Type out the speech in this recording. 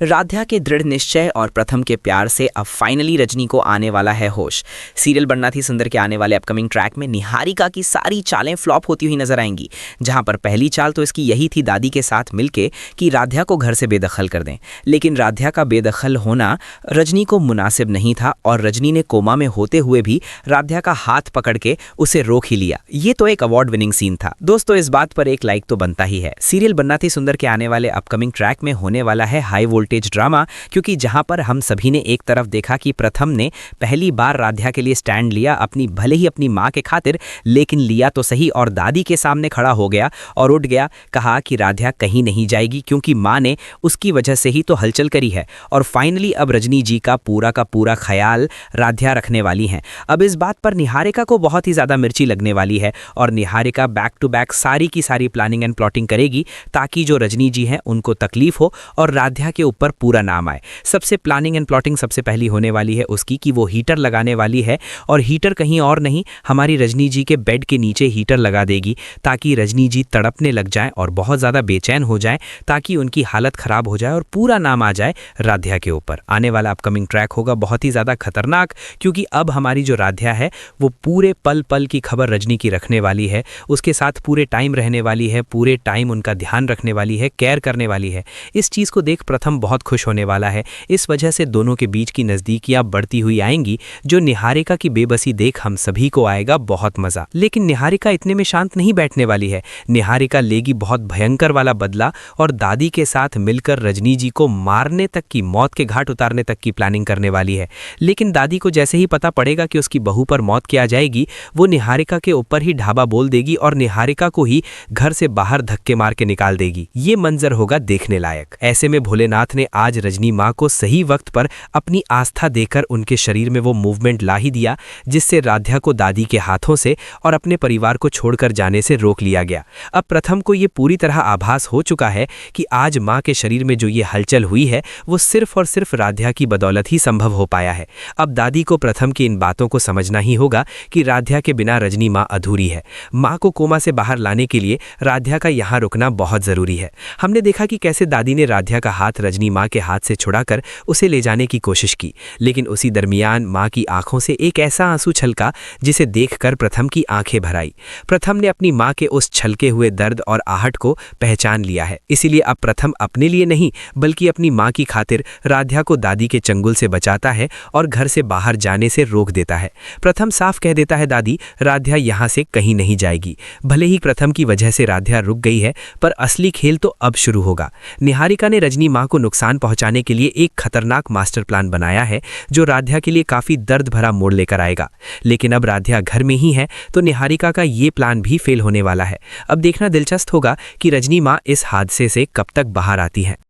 राध्या के दृढ़ निश्चय और प्रथम के प्यार से अब फाइनली रजनी को आने वाला है होश। सीरियल बनना थी सुंदर के आने वाले अपकमिंग ट्रैक में निहारिका की सारी चालें फ्लॉप होती हुई नजर आएंगी, जहां पर पहली चाल तो इसकी यही थी दादी के साथ मिलके कि राध्या को घर से बेदखल कर दें। लेकिन राध्या का बेदखल होना रजनी को मुनासिब नहीं था और रजनी ने कोमा में होते हुए भी राध्या का हाथ पकड़ के उसे रोक ही लिया। ये तो एक अवार्ड विनिंग सीन था दोस्तों, इस बात पर एक लाइक तो बनता ही है। सीरियल बनना थी सुंदर के आने वाले अपकमिंग ट्रैक में होने वाला है हाई वोल्टेज ड्रामा, क्योंकि जहां पर हम सभी ने एक तरफ देखा कि प्रथम ने पहली बार राध्या के लिए स्टैंड लिया, अपनी भले ही अपनी मां के खातिर, लेकिन लिया तो सही और दादी के सामने खड़ा हो गया और उठ गया, कहा कि राध्या कहीं नहीं जाएगी क्योंकि मां ने उसकी वजह से ही तो हलचल करी है। और फाइनली अब रजनी जी का पूरा ख्याल राध्या रखने वाली हैं। अब इस बात पर निहारिका को बहुत ही ज्यादा मिर्ची लगने वाली है और निहारिका बैक टू बैक सारी की सारी प्लानिंग एंड प्लॉटिंग करेगी ताकि जो रजनी जी हैं उनको तकलीफ हो और राध्या के ऊपर पूरा नाम आए। सबसे प्लानिंग एंड प्लॉटिंग सबसे पहली होने वाली है उसकी कि वो हीटर लगाने वाली है, और हीटर कहीं और नहीं, हमारी रजनी जी के बेड के नीचे हीटर लगा देगी ताकि रजनी जी तड़पने लग जाएं और बहुत ज़्यादा बेचैन हो जाएं, ताकि उनकी हालत ख़राब हो जाए और पूरा नाम आ जाए राध्या के ऊपर। आने वाला अपकमिंग ट्रैक होगा बहुत ही ज़्यादा खतरनाक, क्योंकि अब हमारी जो राध्या है वो पूरे पल पल की खबर रजनी की रखने वाली है, उसके साथ पूरे टाइम रहने वाली है, पूरे टाइम उनका ध्यान रखने वाली है, केयर करने वाली है। इस चीज़ को देख प्रथम बहुत खुश होने वाला है। इस वजह से दोनों के बीच की नज़दीकियां बढ़ती हुई आएंगी, जो निहारिका की बेबसी देख हम सभी को आएगा बहुत मज़ा। लेकिन निहारिका इतने में शांत नहीं बैठने वाली है। निहारिका लेगी बहुत भयंकर वाला बदला और दादी के साथ मिलकर रजनी जी को मारने तक की, मौत के घाट उतारने तक की प्लानिंग करने वाली है। लेकिन दादी को जैसे ही पता पड़ेगा कि उसकी बहू पर मौत की आ जाएगी, वो निहारिका के ऊपर ही ढाबा बोल देगी और निहारिका को ही घर से बाहर धक्के मार के निकाल देगी। ये मंजर होगा देखने लायक। ऐसे में भोलेनाथ ने आज रजनी माँ को सही वक्त पर अपनी आस्था देकर उनके शरीर में वो मूवमेंट ला ही दिया, जिससे राध्या को दादी के हाथों से और अपने परिवार को छोड़कर जाने से रोक लिया गया। अब प्रथम को ये पूरी तरह आभास हो चुका है कि आज माँ के शरीर में जो ये हलचल हुई है वो सिर्फ और सिर्फ राध्या की बदौलत ही संभव हो पाया है। अब दादी को प्रथम की इन बातों को समझना ही होगा कि राध्या के बिना रजनी माँ अधूरी है। माँ को कोमा से बाहर लाने के लिए राध्या का यहाँ रुकना बहुत जरूरी है। हमने देखा कि कैसे दादी ने राध्या का हाथ रजनी माँ के हाथ से छुड़ाकर उसे ले जाने की कोशिश की, लेकिन उसी दरमियान माँ की आंखों से एक ऐसा आंसू छलका जिसे देखकर प्रथम की आंखें भर आई। प्रथम ने अपनी माँ के उस छलके हुए दर्द और आहट को पहचान लिया है, इसीलिए अब प्रथम अपने लिए नहीं बल्कि अपनी माँ की खातिर राध्या को दादी के चंगुल से बचाता है और घर से बाहर जाने से रोक देता है। प्रथम साफ कह देता है, दादी राध्या यहाँ से कहीं नहीं जाएगी। भले ही प्रथम की वजह से राध्या रुक गई है, पर असली खेल तो अब शुरू होगा। निहारिका ने रजनी माँ को नुकसान पहुंचाने के लिए एक खतरनाक मास्टर प्लान बनाया है, जो राध्या के लिए काफी दर्द भरा मोड़ लेकर आएगा। लेकिन अब राध्या घर में ही है तो निहारिका का ये प्लान भी फेल होने वाला है। अब देखना दिलचस्प होगा कि रजनी माँ इस हादसे से कब तक बाहर आती है।